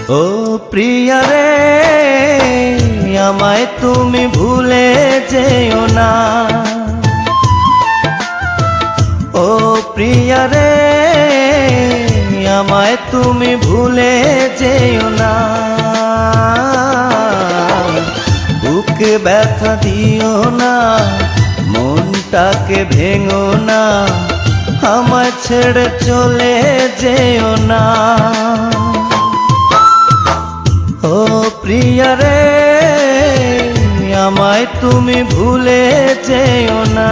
ও প্রিয়া রে, আমায় তুমি ভুলে যেও না। ও প্রিয়া রে, আমায় তুমি ভুলে যেও না। বুকে ব্যথা দিও না, মনটাকে ভেঙো না, আমায় ছেড়ে চলে যেও না। ও প্রিয়া রে, আমায় তুমি ভুলে যেও না।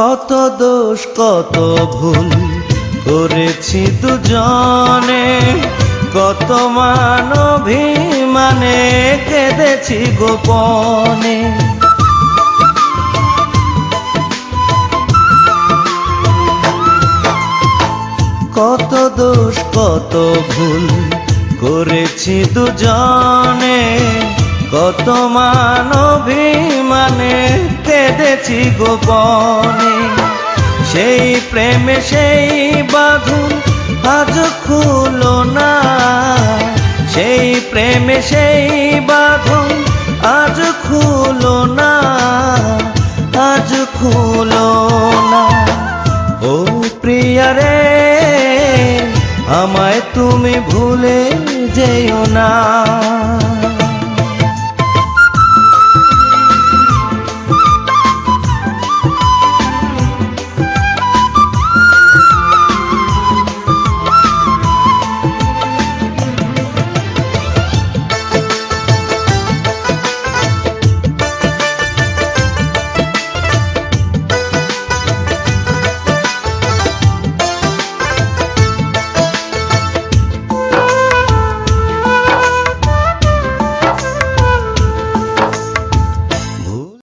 কত দোষ কত ভুল করেছি দুজনে, কত মান অভিমানে কেঁদেছি গোপনে। কত দোষ কত ভুল করেছি দুজনে, কত মান অভিমানে কেঁদেছি গোপনে। সেই প্রেমে সেই বাঁধন আজ খুলো না, সেই প্রেমে সেই বাঁধন আজ খুলো না, আজ খুলো না। ও প্রিয়া রে, আমায় তুমি ভুলে যেও না।